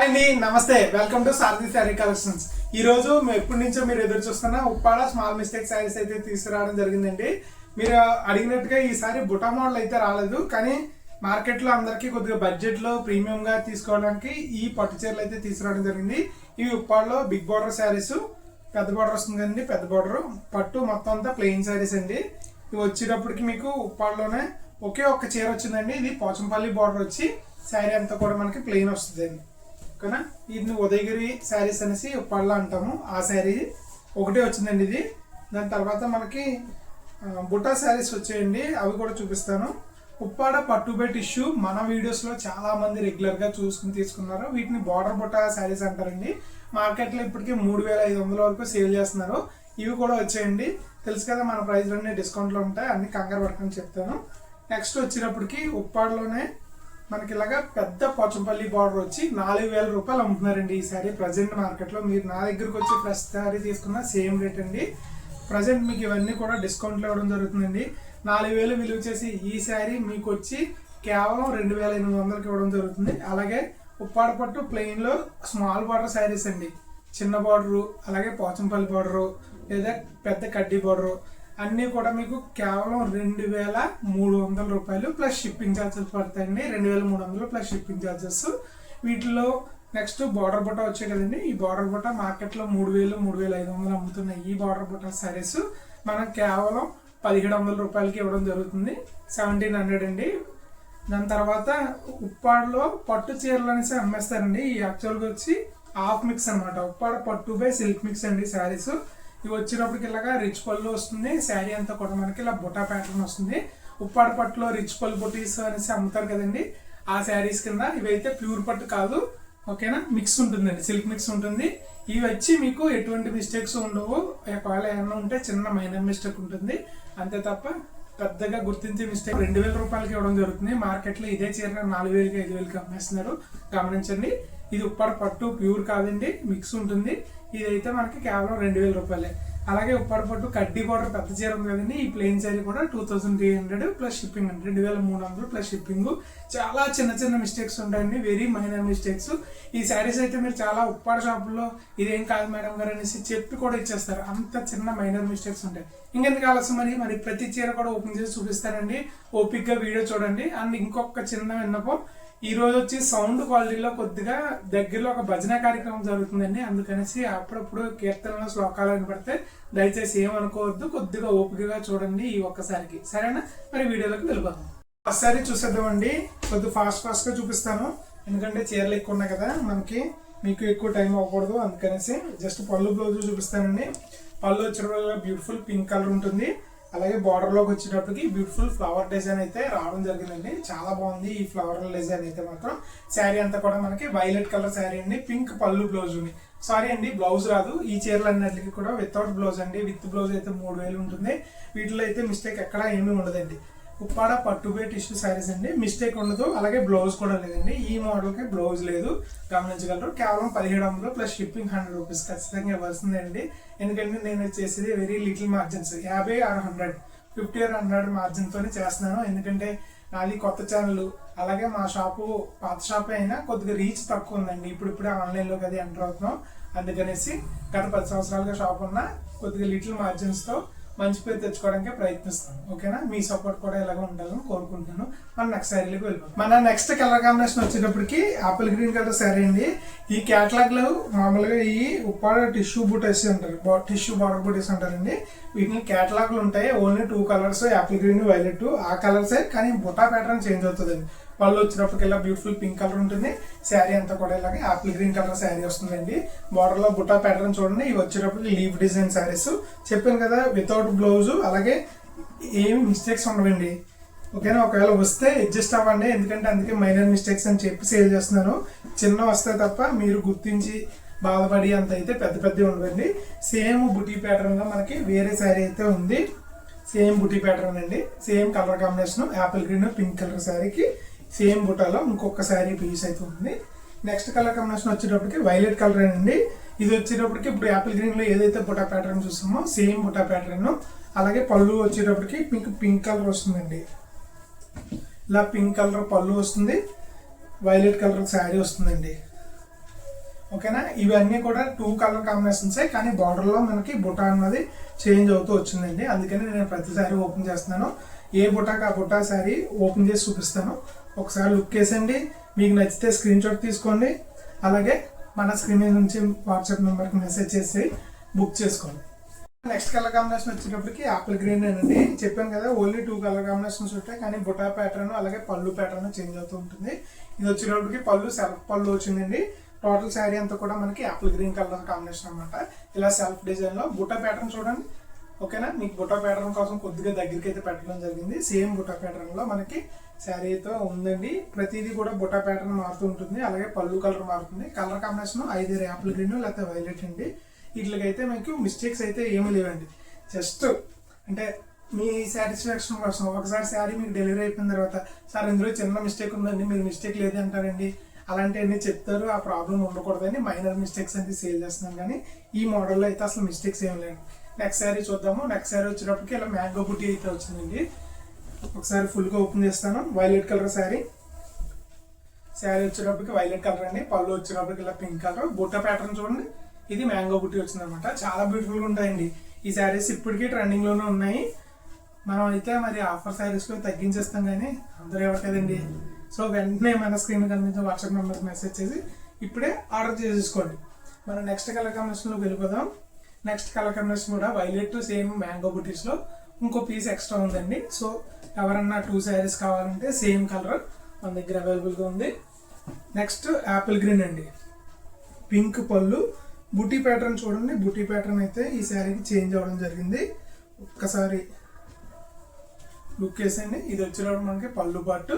అండి నమస్తే, welcome to Sarathi sari collections. ఈ రోజు ఎప్పటి నుంచో మీరు ఎదురు చూస్తున్న ఉప్పాడ స్మాల్ మిస్టేక్ శారీస్ అయితే తీసుకురావడం జరిగిందండి. మీరు అడిగినట్టుగా ఈసారి బుటా మోడల్ అయితే రాలేదు, కానీ మార్కెట్ లో అందరికి కొద్దిగా బడ్జెట్ లో ప్రీమియం గా తీసుకోవడానికి ఈ పట్టు చీరలు అయితే తీసుకురావడం జరిగింది. ఇవి ఉప్పాడలో బిగ్ బార్డర్ శారీస్, పెద్ద బార్డర్ వస్తుంది కదండి, పెద్ద బార్డర్ పట్టు మొత్తం అంతా ప్లెయిన్ శారీస్ అండి. ఇవి వచ్చేటప్పటికి మీకు ఉప్పాడలోనే ఒకే ఒక్క చీర వచ్చిందండి. ఇది పోచంపల్లి బార్డర్ వచ్చి శారీ అంతా కూడా మనకి ప్లెయిన్ వస్తుంది అండి. ఓకేనా, ఇది ఉదయగిరి శారీస్ అనేసి ఉప్పాడలో అంటాము. ఆ శారీ ఒకటే వచ్చిందండి ఇది. దాని తర్వాత మనకి బుట్టా శారీస్ వచ్చాయండి, అవి కూడా చూపిస్తాను. ఉప్పాడ పట్టుబై టిష్యూ మన వీడియోస్లో చాలా మంది రెగ్యులర్గా చూసుకుని తీసుకున్నారు. వీటిని బార్డర్ బుట్టా శారీస్ అంటారండి. మార్కెట్లో ఇప్పటికీ 3500 వరకు సేల్ చేస్తున్నారు. ఇవి కూడా వచ్చాయండి. తెలుసు కదా, మన ప్రైస్లోనే డిస్కౌంట్లో ఉంటాయి, అన్ని కంగారు పడకని చెప్తాను. నెక్స్ట్ వచ్చేటప్పటికి ఉప్పాడలోనే మనకి ఇలాగా పెద్ద పోచంపల్లి బార్డర్ వచ్చి 4000 రూపాయలు అమ్ముతున్నారండి ఈ శారీ ప్రజెంట్ మార్కెట్లో. మీరు నా దగ్గరకు వచ్చి ఫ్రెష్ శారీ తీసుకున్న సేమ్ రేట్ అండి. ప్రజెంట్ మీకు ఇవన్నీ కూడా డిస్కౌంట్లో ఇవ్వడం జరుగుతుందండి. 4000 విలువ చేసి ఈ శారీ మీకు వచ్చి కేవలం 2800కి ఇవ్వడం జరుగుతుంది. అలాగే ఉప్పాడ పట్టు ప్లెయిన్లో స్మాల్ బార్డర్ శారీస్ అండి, చిన్న బార్డరు, అలాగే పోచంపల్లి బార్డరు లేదా పెద్ద కడ్డీ బార్డరు అన్నీ కూడా మీకు కేవలం 2300 రూపాయలు ప్లస్ షిప్పింగ్ ఛార్జెస్ పడతాయండి. 2300 ప్లస్ షిప్పింగ్ ఛార్జెస్. వీటిలో నెక్స్ట్ బార్డర్ బుట్ట వచ్చాయి కదండి. ఈ బార్డర్ బుట్ట మార్కెట్లో 3000, 3500 అమ్ముతున్నాయి. ఈ బార్డర్ బుట్ట శారీస్ మనం కేవలం 1700 రూపాయలకి ఇవ్వడం జరుగుతుంది, 1700 అండి. దాని తర్వాత ఉప్పాడలో పట్టు చీరలు అనేసి అమ్మేస్తారండి. ఈ యాక్చువల్గా వచ్చి హాఫ్ మిక్స్ అనమాట. ఉప్పాడ పట్టు బై సిల్క్ మిక్స్ అండి శారీస్. ఇవి వచ్చినప్పటికి ఇలాగా రిచ్ పళ్ళు వస్తుంది. శారీ అంతా కూడా మనకి ఇలా బుటా ప్యాటర్న్ వస్తుంది. ఉప్పాడ పట్టులో రిచ్ పళ్ళు బుటీస్ అనేసి అమ్ముతారు కదండి, ఆ శారీస్ కింద ఇవైతే ప్యూర్ పట్టు కాదు. ఓకేనా, మిక్స్ ఉంటుందండి, సిల్క్ మిక్స్ ఉంటుంది. ఇవి వచ్చి మీకు ఎటువంటి మిస్టేక్స్ ఉండవు. ఒకవేళ ఏమన్నా ఉంటే చిన్న మైనర్ మిస్టేక్ ఉంటుంది అంతే తప్ప పెద్దగా గుర్తించే మిస్టేక్. 2000 రూపాయలకి ఇవ్వడం జరుగుతుంది. మార్కెట్లో ఇదే చీర 4000కి 5000కి అమ్మేస్తున్నారు, గమనించండి. ఇది ఉప్పాడ పట్టు ప్యూర్ కాదండి, మిక్స్ ఉంటుంది. ఇదైతే మనకి కేవలం 2000 రూపాయలే. అలాగే ఉప్పాడ పట్టు కడ్డీ బార్డర్ పెద్ద చీర ఉంది కదండి, ఈ ప్లెయిన్ శారీ కూడా 2300 ప్లస్ షిప్పింగ్ అండి, 2300 ప్లస్ షిప్పింగ్. చాలా చిన్న చిన్న మిస్టేక్స్ ఉంటాయండి, వెరీ మైనర్ మిస్టేక్స్. ఈ శారీస్ అయితే మీరు చాలా ఉప్పాడ షాపుల్లో ఇదేం కాదు మేడం గారు అనేసి చెప్పి కూడా ఇచ్చేస్తారు, అంత చిన్న మైనర్ మిస్టేక్స్ ఉంటాయి. ఇంకెందుకు ఆలస్యం, మరి ప్రతి చీర కూడా ఓపెన్ చేసి చూపిస్తానండి, ఓపిక్గా వీడియో చూడండి. అండ్ ఇంకొక చిన్న విన్నపం, ఈ రోజు వచ్చి సౌండ్ క్వాలిటీలో కొద్దిగా దగ్గరలో ఒక భజన కార్యక్రమం జరుగుతుందండి, అందుకనేసి అప్పుడప్పుడు కీర్తనలో శ్లోకాలు వినపడితే దయచేసి ఏమనుకోవద్దు, కొద్దిగా ఓపికగా చూడండి ఈ ఒక్కసారికి, సరేనా? మరి వీడియోలోకి వెళ్ళిపోతాం. ఒకసారి చూసేద్దామండి, కొద్దిగా ఫాస్ట్ గా చూపిస్తాను, ఎందుకంటే చీరలు ఎక్కువ ఉన్నాయి కదా మనకి, మీకు ఎక్కువ టైం అవ్వకూడదు, అందుకనేసి జస్ట్ పళ్ళు బ్లౌజ్ చూపిస్తానండి. పళ్ళు వచ్చేటప్పుడు బ్యూటిఫుల్ పింక్ కలర్ ఉంటుంది. అలాగే బార్డర్ లోకి వచ్చేటప్పటికి బ్యూటిఫుల్ ఫ్లవర్ డిజైన్ అయితే రావడం జరిగిందండి, చాలా బాగుంది ఈ ఫ్లవర్ డిజైన్ అయితే మాత్రం. శారీ అంతా కూడా మనకి వైలెట్ కలర్ శారీ అండి, పింక్ పళ్ళు బ్లౌజ్ ఉంది. సారీ అండి, బ్లౌజ్ రాదు ఈ చీరలు అన్నిటికీ కూడా వితౌట్ బ్లౌజ్ అండి. విత్ బ్లౌజ్ అయితే 3000 ఉంటుంది. వీటిలో అయితే మిస్టేక్ ఎక్కడా ఏమీ ఉండదండి. ఉప్పాడ పట్టుబై టిష్యూ శారీస్ అండి, మిస్టేక్ ఉండదు. అలాగే బ్లౌజ్ కూడా లేదండి, ఈ మోడల్కి బ్లౌజ్ లేదు, గమనించగలరు. కేవలం 1700 ప్లస్ షిప్పింగ్ 100 రూపీస్ ఖచ్చితంగా ఇవ్వాల్సిందే అండి. ఎందుకంటే నేను చేసేది very little margins, 50 or 100, 50 or 100 మార్జిన్తోనే చేస్తున్నాను. ఎందుకంటే నాది కొత్త ఛానల్, అలాగే మా షాపు పాత షాప్ అయినా కొద్దిగా రీచ్ తక్కువ ఉందండి. ఇప్పుడే ఆన్లైన్లోకి అది ఎంటర్ అవుతున్నాం, అందుకనేసి గత 10 సంవత్సరాలుగా షాప్ ఉన్న కొద్దిగా లిటిల్ మార్జిన్స్తో మంచి పేరు తెచ్చుకోవడానికి ప్రయత్నిస్తాను. ఓకేనా, మీ సపోర్ట్ కూడా ఇలాగ ఉండాలని కోరుకుంటున్నాను. మన నెక్స్ట్ శారీలోకి వెళ్ళిపోతాం. మన నెక్స్ట్ కలర్ కాంబినేషన్ వచ్చేటప్పటికి ఆపిల్ గ్రీన్ కలర్ శారీ అండి. ఈ క్యాటలాగ్ లో మామూలుగా ఈ ఉప్పాడ టిష్యూ బూటేసి అంటారు, టిష్యూ బార్డర్ బూటేసి అంటారండి. వీటిని క్యాటలాగ్లు ఉంటాయి, only 2 colours, Apple green, violet, ఆ కలర్సే, కానీ బుటా ప్యాటర్న్ చేంజ్ అవుతుందండి. పళ్ళు వచ్చినప్పటికి ఇలా బ్యూటిఫుల్ పింక్ కలర్ ఉంటుంది. శారీ అంతా కూడా ఇలాగే ఆపిల్ గ్రీన్ కలర్ శారీ వస్తుందండి. బార్డర్ లో బుటా ప్యాటర్న్ చూడండి. ఇవి వచ్చేటప్పటికి లీవ్ డిజైన్ శారీస్, చెప్పాను కదా వితౌట్ బ్లౌజ్, అలాగే ఏమి మిస్టేక్స్ ఉండవండి. ఓకేనా, ఒకవేళ వస్తే అడ్జస్ట్ అవ్వండి, ఎందుకంటే అందుకే మైనర్ మిస్టేక్స్ అని చెప్పి సేల్ చేస్తున్నాను. చిన్న వస్తే తప్ప మీరు గుర్తించి బాధపడి అంత అయితే పెద్ద ఉండవండి. సేమ్ బుటీ ప్యాటర్న్ లో మనకి వేరే శారీ అయితే ఉంది, సేమ్ బుటీ ప్యాటర్న్ అండి, same colour combination, apple green pink colour శారీకి సేమ్ బుటాలో ఇంకొక శారీ పీస్ అయితే ఉంది. నెక్స్ట్ కలర్ కాంబినేషన్ వచ్చేటప్పటికి వైలెట్ కలర్ అండి. ఇది వచ్చేటప్పటికి ఇప్పుడు యాపిల్ గ్రీన్ లో ఏదైతే బుటా ప్యాటర్న్ చూసామో సేమ్ బుటా ప్యాటర్న్. అలాగే పళ్ళు వచ్చేటప్పటికి పింక్ కలర్ వస్తుందండి, ఇలా పింక్ కలర్ పళ్ళు వస్తుంది, వైలెట్ కలర్ శారీ వస్తుందండి. ఓకేనా. ఇవన్నీ కూడా 2 కలర్ కాంబినేషన్సే, కానీ బార్డర్లో మనకి బుటా అన్నది చేంజ్ అవుతూ వచ్చిందండి. అందుకని నేను ప్రతిసారి ఓపెన్ చేస్తున్నాను. ఏ బుటాకి ఆ బుటా శారీ ఓపెన్ చేసి చూపిస్తాను. ఒకసారి లుక్ వేసండి. మీకు నచ్చితే స్క్రీన్ షాట్ తీసుకోండి. అలాగే మన స్క్రీన్ మీద నుంచి వాట్సాప్ నెంబర్కి మెసేజ్ చేసి బుక్ చేసుకోండి. నెక్స్ట్ కలర్ కాంబినేషన్ వచ్చేటప్పటికి ఆపిల్ గ్రీన్ అండి. చెప్పాను కదా ఓన్లీ 2 కలర్ కాంబినేషన్స్ ఉంటాయి, కానీ బుటా ప్యాటర్న్ అలాగే పళ్ళు ప్యాటర్న్ చేంజ్ అవుతూ ఉంటుంది. ఇది వచ్చేటప్పటికి పళ్ళు సెల్ఫ్ పళ్ళు వచ్చిందండి. టోటల్ శారీ అంతా కూడా మనకి ఆపిల్ గ్రీన్ కలర్ కాంబినేషన్ అనమాట. ఇలా సెల్ఫ్ డిజైన్ లో బుటా ప్యాటర్న్ చూడండి. ఓకేనా, మీకు బుటా ప్యాటర్న్ కోసం కొద్దిగా దగ్గరికి అయితే పెట్టడం జరిగింది. సేమ్ బుటా ప్యాటర్న్ లో మనకి శారీ అయితే ఉందండి. ప్రతిదీ కూడా బుటా ప్యాటర్న్ మారుతూ ఉంటుంది. అలాగే పళ్ళు కలర్ మారుతుంది. కలర్ కాంబినేషన్ ఐదు ఆపిల్ గ్రీన్ లేకపోతే వైలెట్ అండి. వీటికైతే మీకు మిస్టేక్స్ అయితే ఏమీ లేవండి. జస్ట్ అంటే మీ సాటిస్ఫాక్షన్ కోసం ఒకసారి శారీ మీకు డెలివరీ అయిపోయిన తర్వాత సార్ ఇందులో చిన్న మిస్టేక్ ఉందండి, మీరు మిస్టేక్ లేదు అంటారండి. అలాంటివన్నీ చెప్తారు. ఆ ప్రాబ్లం ఉండకూడదని మైనర్ మిస్టేక్స్ అయితే సేల్ చేస్తున్నాం, కానీ ఈ మోడల్లో అయితే అసలు మిస్టేక్స్ ఏం లేదు. నెక్స్ట్ శారీ చూద్దాము. నెక్స్ట్ శారీ వచ్చేటప్పటికి ఇలా మ్యాంగో బుట్టి అయితే వచ్చిందండి. ఒకసారి ఫుల్గా ఓపెన్ చేస్తాను. వైలెట్ కలర్ శారీ వచ్చేటప్పటికి వైలెట్ కలర్ అండి. పళ్ళు వచ్చేటప్పటికి ఇలా పింక్ కలర్. బుట్ట ప్యాటర్న్ చూడండి. ఇది మ్యాంగో బుట్టి వచ్చింది అనమాట. చాలా బ్యూటిఫుల్గా ఉంటాయండి ఈ శారీస్. ఇప్పటికీ ట్రెండింగ్లోనే ఉన్నాయి. మనం అయితే మరి ఆఫర్ శారీస్లో తగ్గించేస్తాం, కానీ అందరూ ఇవ్వట్లేదండి. సో వెంటనే మన స్క్రీన్ కనిపించిన వాట్సాప్ నెంబర్ మెసేజ్ చేసి ఇప్పుడే ఆర్డర్ చేసేసుకోండి. మనం నెక్స్ట్ కలర్ కాంబినేషన్లోకి వెళ్ళిపోదాం. నెక్స్ట్ కలర్ కాంబినేషన్ కూడా వైలెట్ సేమ్ మ్యాంగో బుటీస్లో ఇంకో పీస్ ఎక్స్ట్రా ఉందండి. సో ఎవరన్నా 2 శారీస్ కావాలంటే సేమ్ కలర్ మన దగ్గర అవైలబుల్గా ఉంది. నెక్స్ట్ యాపిల్ గ్రీన్ అండి. పింక్ పళ్ళు, బుటీ ప్యాటర్న్ చూడండి. బుటీ ప్యాటర్న్ అయితే ఈ శారీకి చేంజ్ అవ్వడం జరిగింది. ఒక్కసారి లుక్ వేసండి. ఇది వచ్చేటప్పుడు మనకి పళ్ళు పాటు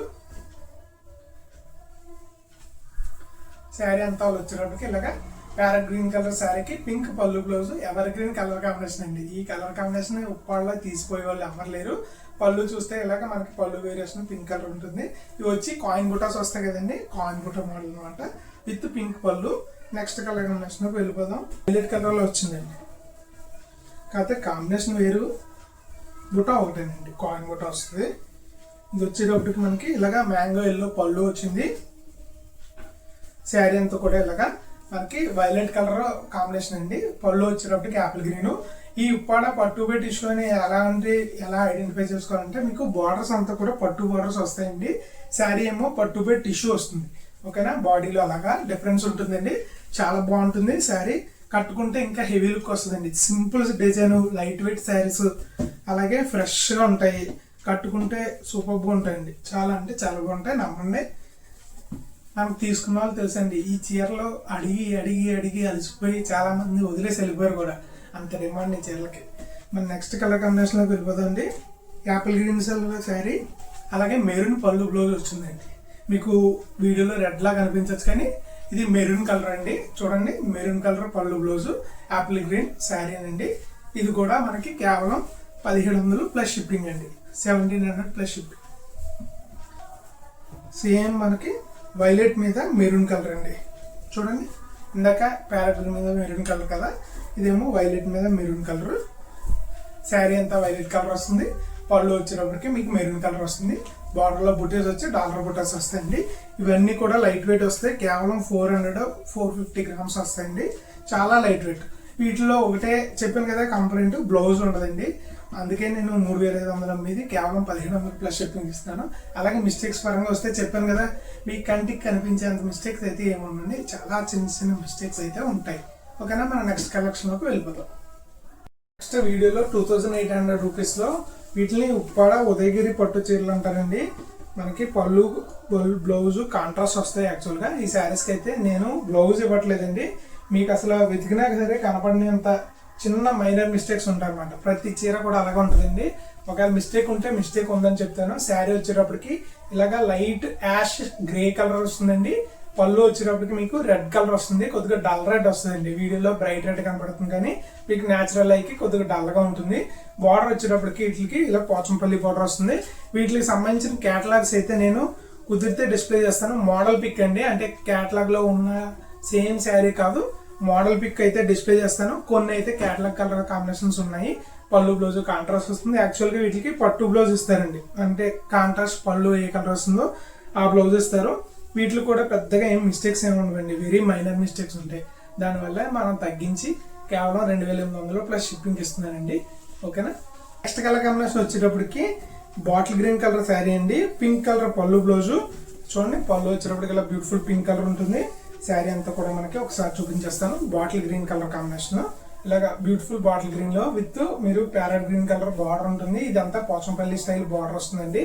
శారీ అంతా వచ్చేటప్పటికి ఇలాగా ప్యారెట్ గ్రీన్ కలర్ శారీకి పింక్ పళ్ళు blouse. Ever green colour combination అండి. ఈ కలర్ కాంబినేషన్ ఉప్పాళ్ళలో తీసిపోయే వాళ్ళు ఎవరు లేరు. పళ్ళు చూస్తే ఇలాగ మనకి పళ్ళు వేరియేషన్ పింక్ కలర్ ఉంటుంది. ఇవి వచ్చి కాయిన్ బుటాస్ వస్తాయి కదండి, కాయిన్ బుటా మోడల్ అనమాట విత్ పింక్ పళ్ళు. నెక్స్ట్ కలర్ కాంబినేషన్కి వెళ్ళిపోదాం. వైలెట్ కలర్లో వచ్చిందండి. కాకపోతే కాంబినేషన్ వేరు, బుటా ఒకటేనండి, కాయిన్ బుటా వస్తుంది. ఇది వచ్చేటప్పటికి మనకి ఇలాగా మ్యాంగో ఎల్లో పళ్ళు వచ్చింది. శారీ అంతా కూడా ఇలాగా మనకి వైలెట్ కలర్ కాంబినేషన్ అండి. పళ్ళు వచ్చేటప్పటికి యాపిల్ గ్రీన్. ఈ ఉప్పాడ పట్టుబే టిష్యూ అని ఎలా ఐడెంటిఫై చేసుకోవాలంటే మీకు బార్డర్స్ అంతా కూడా పట్టు బార్డర్స్ వస్తాయండి. శారీ ఏమో పట్టుబే టిష్యూ వస్తుంది. ఓకేనా, బాడీలో అలాగా డిఫరెన్స్ ఉంటుందండి. చాలా బాగుంటుంది శారీ. కట్టుకుంటే ఇంకా హెవీ లుక్ వస్తుందండి. Simple design, light weight saris అలాగే ఫ్రెష్గా ఉంటాయి. కట్టుకుంటే సూపర్గా ఉంటాయండి. చాలా అంటే చాలా బాగుంటాయి, నమ్మండి. మనకు తీసుకున్న వాళ్ళు తెలుసండి. ఈ చీరలో అడిగి అడిగి అడిగి అలసిపోయి చాలా మంది వదిలేసి వెళ్ళిపోయారు కూడా, అంత డిమాండ్ ఈ చీరలకి. మన నెక్స్ట్ కలర్ కాంబినేషన్లోకి వెళ్ళిపోతుంది. యాపిల్ గ్రీన్ శారీ అలాగే మెరూన్ పళ్ళు బ్లౌజ్ వచ్చిందండి. మీకు వీడియోలో రెడ్ లా కనిపించవచ్చు, కానీ ఇది మెరూన్ కలర్ అండి. చూడండి, మెరూన్ కలర్ పళ్ళు బ్లౌజ్, యాపిల్ గ్రీన్ శారీ అండి. ఇది కూడా మనకి కేవలం 1700 ప్లస్ షిప్పింగ్ అండి. 1700 ప్లస్ షిప్పింగ్. సేమ్ మనకి వైలెట్ మీద మెరూన్ కలర్ అండి. చూడండి, ఇందాక ప్యారెట్ మీద మెరూన్ కలర్ కదా, ఇదేమో వైలెట్ మీద మెరూన్ కలర్. శారీ అంతా వైలెట్ కలర్ వస్తుంది. పళ్ళు వచ్చేటప్పటికి మీకు మెరూన్ కలర్ వస్తుంది. బార్డర్లో బుటీస్ వచ్చి డాలర్ బుటాస్ వస్తాయండి. ఇవన్నీ కూడా లైట్ వెయిట్ వస్తాయి. కేవలం 450 గ్రామ్స్ వస్తాయండి. చాలా లైట్ వెయిట్. వీటిలో ఒకటే చెప్పాను కదా కంప్లైంట్, బ్లౌజ్ ఉండదండి. అందుకే నేను 3500 అమ్మేది కేవలం 1700 ప్లస్ షిప్పింగ్ ఇస్తాను. అలాగే మిస్టేక్స్ పరంగా వస్తే చెప్పాను కదా, మీ కంటికి కనిపించేంత మిస్టేక్స్ అయితే ఏముందండి, చాలా చిన్న చిన్న మిస్టేక్స్ అయితే ఉంటాయి. ఓకేనా, మనం నెక్స్ట్ కలెక్షన్లోకి వెళ్ళిపోతాం. నెక్స్ట్ వీడియోలో 2800 రూపీస్లో వీటిని ఉప్పాడ ఉదయగిరి పట్టు చీరలు అంటారండి. మనకి పళ్ళు బ్లౌజు కాంట్రాస్ట్ వస్తాయి. యాక్చువల్గా ఈ శారీస్కి అయితే నేను బ్లౌజ్ ఇవ్వట్లేదండి. మీకు అసలు వెతికినా సరే కనపడినంత చిన్న మైనర్ మిస్టేక్స్ ఉంటాయి అనమాట. ప్రతి చీర కూడా అలాగే ఉంటుందండి. ఒకవేళ మిస్టేక్ ఉంటే మిస్టేక్ ఉందని చెప్తాను. శారీ వచ్చేటప్పటికి ఇలాగా లైట్ యాష్ గ్రే కలర్ వస్తుందండి. పళ్ళు వచ్చేటప్పటికి మీకు రెడ్ కలర్ వస్తుంది. కొద్దిగా డల్ రెడ్ వస్తుందండి. వీడియోలో బ్రైట్ రెడ్ కనపడుతుంది, కానీ మీకు న్యాచురల్ అయ్యి కొద్దిగా డల్గా ఉంటుంది. బార్డర్ వచ్చేటప్పటికి వీటికి ఇలా పోచంపల్లి బార్డర్ వస్తుంది. వీటికి సంబంధించిన క్యాటలాగ్స్ అయితే నేను కుదిరితే డిస్ప్లే చేస్తాను. మోడల్ పిక్ అండి, అంటే క్యాటలాగ్లో ఉన్న సేమ్ శారీ కాదు, మోడల్ పిక్ అయితే డిస్ప్లే చేస్తాను. కొన్ని అయితే క్యాటలాగ్ కలర్ కాంబినేషన్స్ ఉన్నాయి. పళ్ళు బ్లౌజ్ కాంట్రాస్ట్ వస్తుంది. యాక్చువల్గా వీటికి పట్టు బ్లౌజ్ ఇస్తారండి, అంటే కాంట్రాస్ట్ పళ్ళు ఏ కలర్ వస్తుందో ఆ బ్లౌజ్ ఇస్తారు. వీటిలో కూడా పెద్దగా ఏం మిస్టేక్స్ ఏమి ఉండవండి, వెరీ మైనర్ మిస్టేక్స్ ఉంటాయి. దానివల్ల మనం తగ్గించి కేవలం 2800 ప్లస్ షిప్పింగ్ ఇస్తున్నానండి. ఓకేనా. నెక్స్ట్ కలర్ కాంబినేషన్ వచ్చేటప్పటికి బాటిల్ గ్రీన్ కలర్ శారీ అండి, పింక్ కలర్ పళ్ళు బ్లౌజు. చూడండి పళ్ళు వచ్చేటప్పటికి ఇలా బ్యూటిఫుల్ పింక్ కలర్ ఉంటుంది. శారీ అంతా కూడా మనకి ఒకసారి చూపించేస్తాను. బాటిల్ గ్రీన్ కలర్ కాంబినేషన్ ఇలాగా బ్యూటిఫుల్ బాటిల్ గ్రీన్ లో విత్ మీరు ప్యారెట్ గ్రీన్ కలర్ బార్డర్ ఉంటుంది. ఇదంతా పోచంపల్లి స్టైల్ బార్డర్ వస్తుందండి.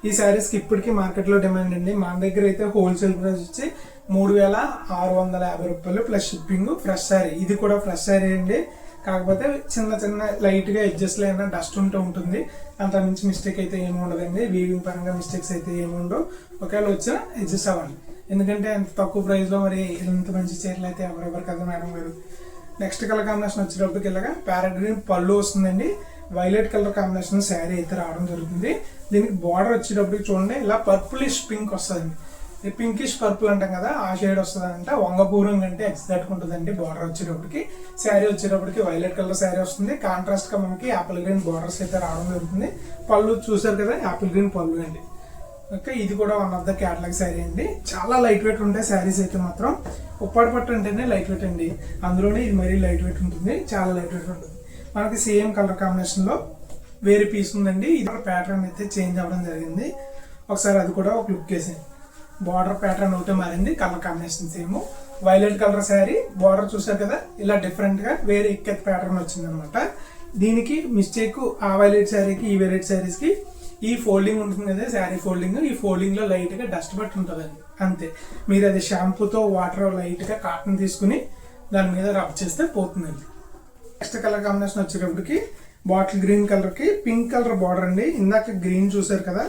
ఈ శారీస్ కి ఇప్పటికీ మార్కెట్ లో డిమాండ్ అండి. మన దగ్గర అయితే హోల్సేల్ ప్రైస్ వచ్చి 3650 రూపాయలు ప్లస్ షిప్పింగ్. ఫ్రెష్ శారీ, ఇది కూడా ఫ్రెష్ శారీ అండి. కాకపోతే చిన్న చిన్న లైట్ గా ఎడ్జస్ట్ లో అయినా డస్ట్ ఉంటూ ఉంటుంది. అంత మించి మిస్టేక్ అయితే ఏమి ఉండదండి. వీవింగ్ పరంగా మిస్టేక్స్ అయితే ఏమి ఉండవు. ఒకవేళ వచ్చినా అడ్జస్ట్ అవ్వండి, ఎందుకంటే అంత తక్కువ ప్రైస్ లో మరి ఇంత మంచి చీరలు అయితే ఎవరెవరు కదా మేడం గారు. నెక్స్ట్ కలర్ కాంబినేషన్ వచ్చేటప్పటికి ఇలాగా ప్యారెట్ గ్రీన్ పళ్ళు వస్తుందండి. వైలెట్ కలర్ కాంబినేషన్ శారీ అయితే రావడం జరుగుతుంది. దీనికి బార్డర్ వచ్చేటప్పటికి చూడండి ఇలా పర్పులిష్ పింక్ వస్తుందండి. పింకిష్ పర్పుల్ అంటాం కదా, ఆ షేడ్ వస్తుందంటే వంగపూరం అంటే ఎగ్జాక్ట్ ఉంటుందండి. బార్డర్ వచ్చేటప్పటికి శారీ వచ్చేటప్పటికి వైలెట్ కలర్ శారీ వస్తుంది. కాంట్రాస్ట్ గా మనకి యాపిల్ గ్రీన్ బార్డర్స్ అయితే రావడం జరుగుతుంది. పళ్ళు చూసారు కదా, యాపిల్ గ్రీన్ పళ్ళు అండి. ఓకే, ఇది కూడా one of the catalogue sari అండి. చాలా లైట్ వెయిట్ ఉంటాయి శారీస్ అయితే మాత్రం. ఉప్పాడ పట్టు అంటేనే లైట్ వెయిట్ అండి, అందులోనే ఇది మరీ లైట్ వెయిట్ ఉంటుంది. చాలా లైట్ వెయిట్ ఉంటుంది. మనకి సేమ్ కలర్ కాంబినేషన్ లో వేరే పీస్ ఉందండి. ఇది ప్యాటర్న్ అయితే చేంజ్ అవ్వడం జరిగింది. ఒకసారి అది కూడా ఒక లుక్ వేసింది. బార్డర్ ప్యాటర్న్ ఒకటే మారింది, colour combination same. Violet colour sari, border చూసారు కదా ఇలా డిఫరెంట్ గా వేరే ఇక్కత్ ప్యాటర్న్ వచ్చింది అనమాట. దీనికి మిస్టేక్ ఆ వైలెట్ శారీకి ఈ వైలెట్ శారీస్ కి ఈ ఫోల్డింగ్ ఉంటుంది కదా శారీ ఫోల్డింగ్, ఈ ఫోల్డింగ్ లో లైట్ గా డస్ట్ బట్టి ఉంటుందండి అంతే. మీరు అది షాంపూతో వాటర్ లైట్ గా కాటన్ తీసుకుని దాని మీద రబ్ చేస్తే పోతుందండి. నెక్స్ట్ కలర్ కాంబినేషన్ వచ్చేటప్పటికి బాటిల్ గ్రీన్ కలర్ కి పింక్ కలర్ బార్డర్ అండి. ఇందాక గ్రీన్ చూసారు కదా,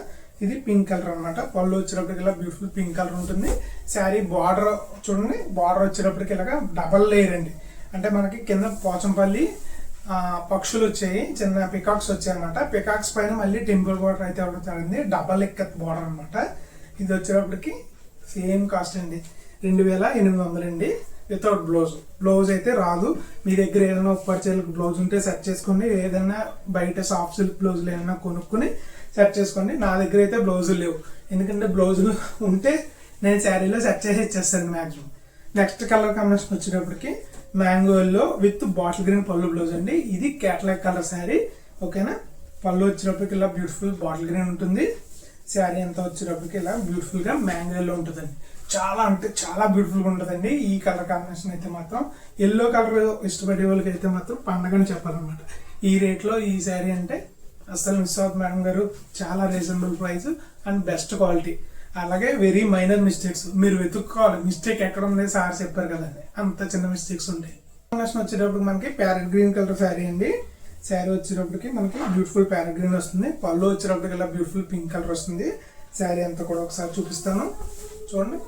ఇది పింక్ కలర్ అనమాట. పళ్ళు వచ్చేటప్పటికి ఇలా బ్యూటిఫుల్ పింక్ కలర్ ఉంటుంది. శారీ బార్డర్ చూడండి, బార్డర్ వచ్చేటప్పటికి ఇలాగా డబల్ లేయర్ అండి. అంటే మనకి కింద పోచంపల్లి పక్షులు వచ్చాయి, చిన్న పికాక్స్ వచ్చాయి అనమాట. పికాక్స్ పైన మళ్ళీ టెంపుల్ బార్డర్ అయితే అవ్వడం జరిగింది. డబల్ ఎక్కత్ బార్డర్ అనమాట. ఇది వచ్చేటప్పటికి సేమ్ కాస్ట్ అండి, 2800 అండి. Without blouse. బ్లౌజ్ అయితే రాదు. మీ దగ్గర ఏదైనా ఉప్పర్ చీరలకు బ్లౌజ్ ఉంటే సెట్ చేసుకోండి. ఏదైనా బయట సాఫ్ట్ సిల్క్ బ్లౌజులు ఏమైనా కొనుక్కుని సెట్ చేసుకోండి. నా దగ్గర అయితే బ్లౌజులు లేవు, ఎందుకంటే బ్లౌజులు ఉంటే నేను శారీలో సెట్ చేసి ఇచ్చేస్తాను మ్యాక్సిమం. నెక్స్ట్ కలర్ కాంబినేషన్ వచ్చేటప్పటికి mango yellow with bottle green పళ్ళు బ్లౌజ్ అండి. ఇది క్యాటలాగ్ కలర్ శారీ. ఓకేనా. పళ్ళు వచ్చేటప్పటికి ఇలా బ్యూటిఫుల్ బాటిల్ గ్రీన్ ఉంటుంది. శారీ అంతా వచ్చేటప్పటికి ఇలా బ్యూటిఫుల్ గా మ్యాంగో ఎల్లో ఉంటుందండి. చాలా అంటే చాలా బ్యూటిఫుల్ గా ఉంటుందండి ఈ కలర్ కాంబినేషన్ అయితే మాత్రం. ఎల్లో కలర్ ఇష్టపడే వాళ్ళకి అయితే మాత్రం పండగని చెప్పాలన్నమాట. ఈ రేట్ లో ఈ శారీ అంటే అసలు మిస్ అవుతుంది మేడం గారు. చాలా reasonable price and best quality. అలాగే వెరీ మైనర్ మిస్టేక్స్ మీరు వెతుక్కోవాలి. మిస్టేక్ ఎక్కడ ఉంది సార్ చెప్పారు కదండి, అంత చిన్న మిస్టేక్స్ ఉంటాయి. కాంబినేషన్ వచ్చేటప్పుడు మనకి ప్యారెట్ గ్రీన్ కలర్ శారీ అండి. శారీ వచ్చేటప్పటికి మనకి బ్యూటిఫుల్ ప్యారెట్ గ్రీన్ వస్తుంది. పళ్ళు వచ్చేటప్పటికి ఇలా బ్యూటిఫుల్ పింక్ కలర్ వస్తుంది. శారీ అంతా కూడా ఒకసారి చూపిస్తాను చూడండి.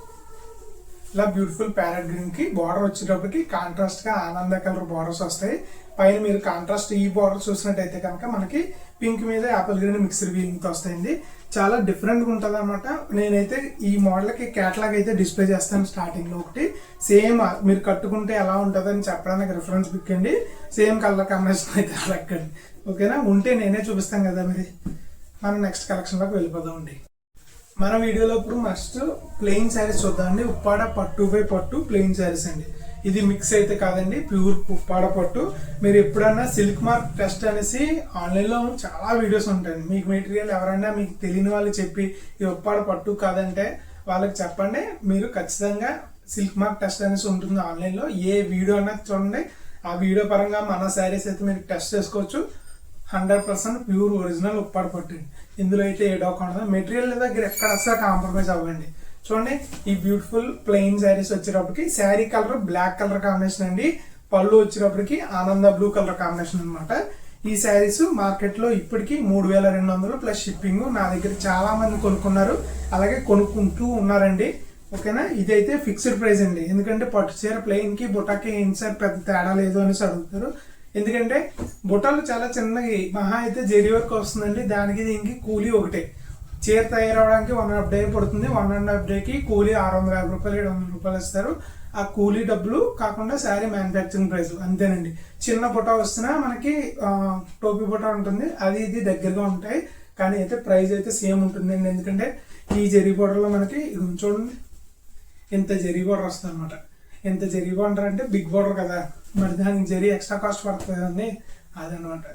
ఇలా బ్యూటిఫుల్ ప్యారెట్ గ్రీన్ కి బార్డర్ వచ్చేటప్పటికి కాంట్రాస్ట్ గా ఆనంద కలర్ బార్డర్స్ వస్తాయి. పైన మీరు కాంట్రాస్ట్ ఈ బార్డర్ చూసినట్టయితే కనుక మనకి పింక్ మీద యాపిల్ గ్రీన్ మిక్స్డ్ వీవింగ్ తో వస్తాయండి. చాలా డిఫరెంట్ గా ఉంటది అనమాట. నేనైతే ఈ మోడల్ కి క్యాటలాగ్ అయితే డిస్ప్లే చేస్తాను స్టార్టింగ్ లో ఒకటి. సేమ్ మీరు కట్టుకుంటే ఎలా ఉంటది అని చెప్పడానికి రిఫరెన్స్ పిక్ అండి. సేమ్ కలర్ కాంబినేషన్ అయితే అలక్కండి. ఓకేనా. ఉంటే నేనే చూపిస్తాను కదా. మరి మనం నెక్స్ట్ కలెక్షన్ లోకి వెళ్ళిపోదామండి. మన వీడియోలో ఇప్పుడు మస్ట్ ప్లెయిన్ శారీస్ చూద్దామండి. ఉప్పాడ పట్టు బై పట్టు ప్లెయిన్ శారీస్ అండి. ఇది మిక్స్ అయితే కాదండి, ప్యూర్ ఉప్పాడ పట్టు. మీరు ఎప్పుడన్నా సిల్క్ మార్క్ టెస్ట్ అనేసి ఆన్లైన్ లో చాలా వీడియోస్ ఉంటాయండి. మీకు మెటీరియల్ ఎవరైనా మీకు తెలియని వాళ్ళు చెప్పి ఇది ఉప్పాడ పట్టు కాదంటే వాళ్ళకి చెప్పండి. మీరు ఖచ్చితంగా సిల్క్ మార్క్ టెస్ట్ అనేసి ఉంటుంది ఆన్లైన్ లో. ఏ వీడియో అన్నది చూడండి, ఆ వీడియో పరంగా మన శారీస్ అయితే మీరు టెస్ట్ చేసుకోవచ్చు. 100% ప్యూర్ ఒరిజినల్ ఉప్పాడ పట్టు. ఇందులో అయితే ఏ డౌట్ ఉండదు. మెటీరియల్ దగ్గర ఎక్కడ అసలు కాంప్రమైజ్ అవ్వండి. చూడండి ఈ బ్యూటిఫుల్ ప్లెయిన్ శారీస్ వచ్చేటప్పటికి sari colour black colour combination అండి. పళ్ళు వచ్చేటప్పటికి ఆనంద బ్లూ కలర్ కాంబినేషన్ అనమాట. ఈ శారీస్ మార్కెట్ లో ఇప్పటికి 3200 ప్లస్ షిప్పింగ్. నా దగ్గర చాలా మంది కొనుక్కున్నారు, అలాగే కొనుక్కుంటూ ఉన్నారండి. ఓకేనా. ఇదైతే ఫిక్స్డ్ ప్రైస్ అండి, ఎందుకంటే పట్టు చీర ప్లెయిన్ కి బుటాకి ఇన్సర్ పెద్ద తేడా లేదు అనేసి అడుగుతారు. ఎందుకంటే బుట్టలు చాలా చిన్నవి, మహా అయితే జెరీ వర్క్ వస్తుందండి. దానికి దీనికి కూలీ ఒకటే. చీర తయారవడానికి 1.5 డే పడుతుంది. 1.5 డేకి కూలీ 650 రూపాయలు 700 రూపాయలు ఇస్తారు. ఆ కూలీ డబ్బులు కాకుండా శారీ మ్యానుఫ్యాక్చరింగ్ ప్రైస్ అంతేనండి. చిన్న బుట్ట వస్తున్నా మనకి టోపీ బుట్ట ఉంటుంది, అది ఇది దగ్గరగా ఉంటాయి. కానీ అయితే ప్రైస్ అయితే సేమ్ ఉంటుందండి. ఎందుకంటే ఈ జెరీ బోర్డర్లో మనకి చూడండి ఇంత జరీ బార్డర్ వస్తుంది అనమాట. ఎంత జరీ బార్డర్ అంటే బిగ్ బార్డర్ కదా, మరి దానికి జరీ ఎక్స్ట్రా కాస్ట్ పడుతుంది కదండి, అదనమాట.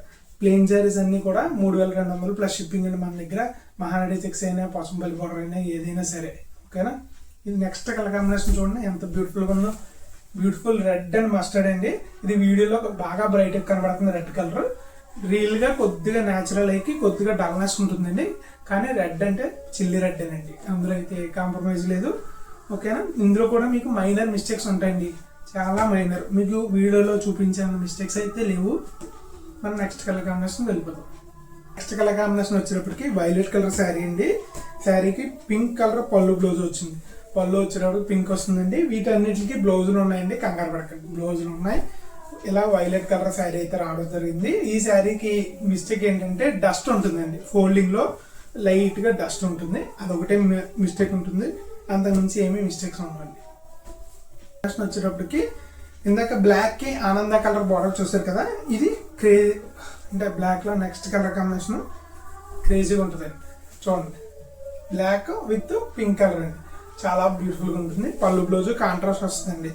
ప్లెయిన్ శారీస్ అన్నీ కూడా 3200 ప్లస్ షిప్పింగ్ అండి మన దగ్గర. మహానడి చెక్స్ అయినా పసుంపల్లి బార్డర్ అయినా ఏదైనా సరే, ఓకేనా. ఇది నెక్స్ట్ కలర్ కాంబినేషన్ చూడండి ఎంత బ్యూటిఫుల్గా ఉందో. బ్యూటిఫుల్ రెడ్ అండ్ మస్టర్డ్ అండి. ఇది వీడియోలో బాగా బ్రైట్ కనబడుతుంది రెడ్ కలర్. రియల్గా కొద్దిగా న్యాచురల్ అయ్యి కొద్దిగా డల్నెస్ ఉంటుందండి, కానీ రెడ్ అంటే చిల్లీ రెడ్ అండి, అందులో అయితే ఏ కాంప్రమైజ్ లేదు, ఓకేనా. ఇందులో కూడా మీకు మైనర్ మిస్టేక్స్ ఉంటాయండి, చాలా మైనర్. మీకు వీడియోలో చూపించిన మిస్టేక్స్ అయితే లేవు. మనం నెక్స్ట్ కలర్ కాంబినేషన్ వెళ్ళిపోతాం. నెక్స్ట్ కలర్ కాంబినేషన్ వచ్చేటప్పటికి వైలెట్ కలర్ శారీ అండి. శారీకి పింక్ కలర్ పళ్ళు బ్లౌజ్ వచ్చింది. పళ్ళు వచ్చేటప్పుడు పింక్ వస్తుందండి. వీటన్నిటికి బ్లౌజులు ఉన్నాయండి, కంగారు పడకండి, బ్లౌజులు ఉన్నాయి. ఇలా వైలెట్ కలర్ శారీ అయితే రావడం జరిగింది. ఈ శారీకి మిస్టేక్ ఏంటంటే డస్ట్ ఉంటుందండి, ఫోల్డింగ్లో లైట్గా డస్ట్ ఉంటుంది, అదొకటే మిస్టేక్ ఉంటుంది, అంతకుమించి ఏమీ మిస్టేక్స్ ఉండవండి. నెక్స్ట్ వచ్చేటప్పటికి ఇందాక బ్లాక్కి ఆనంద కలర్ బార్డర్ చూసారు కదా, ఇది అంటే బ్లాక్లో నెక్స్ట్ కలర్ కాంబినేషన్ క్రేజీగా ఉంటుందండి. చూడండి, బ్లాక్ విత్ పింక్ కలర్ అండి, చాలా బ్యూటిఫుల్గా ఉంటుంది. పళ్ళు బ్లౌజ్ కాంట్రాస్ట్ వస్తుందండి,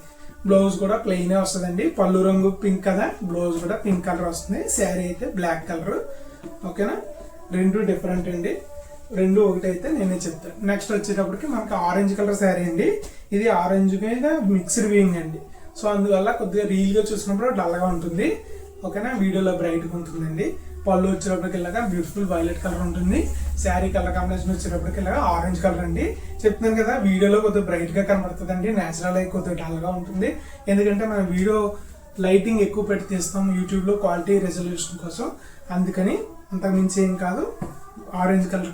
బ్లౌజ్ కూడా ప్లెయినే వస్తుందండి. పళ్ళు రంగు పింక్ కదా, బ్లౌజ్ కూడా పింక్ కలర్ వస్తుంది. శారీ అయితే బ్లాక్ కలర్, ఓకేనా. రెండు డిఫరెంట్ అండి, రెండు ఒకటైతే నేనే చెప్తాను. నెక్స్ట్ వచ్చేటప్పటికి మనకి ఆరెంజ్ కలర్ శారీ అండి. ఇది ఆరెంజ్ మీద మిక్స్డ్ వీయింగ్ అండి, సో అందువల్ల కొద్దిగా రీల్గా చూసినప్పుడు డల్గా ఉంటుంది, ఓకేనా. వీడియోలో బ్రైట్గా ఉంటుందండి. పళ్ళు వచ్చేటప్పటికి ఇలాగా బ్యూటిఫుల్ వైలెట్ కలర్ ఉంటుంది. శారీ కలర్ కాంబినేషన్ వచ్చేటప్పటికి ఇలాగా ఆరెంజ్ కలర్ అండి. చెప్తున్నాను కదా, వీడియోలో కొద్దిగా బ్రైట్గా కనబడుతుంది అండి, న్యాచురల్ అయి కొద్దిగా డల్గా ఉంటుంది. ఎందుకంటే మనం వీడియో లైటింగ్ ఎక్కువ పెట్టి తీస్తాం యూట్యూబ్లో క్వాలిటీ రెజల్యూషన్ కోసం, అందుకని అంతకుమించి ఏం కాదు. Orange colour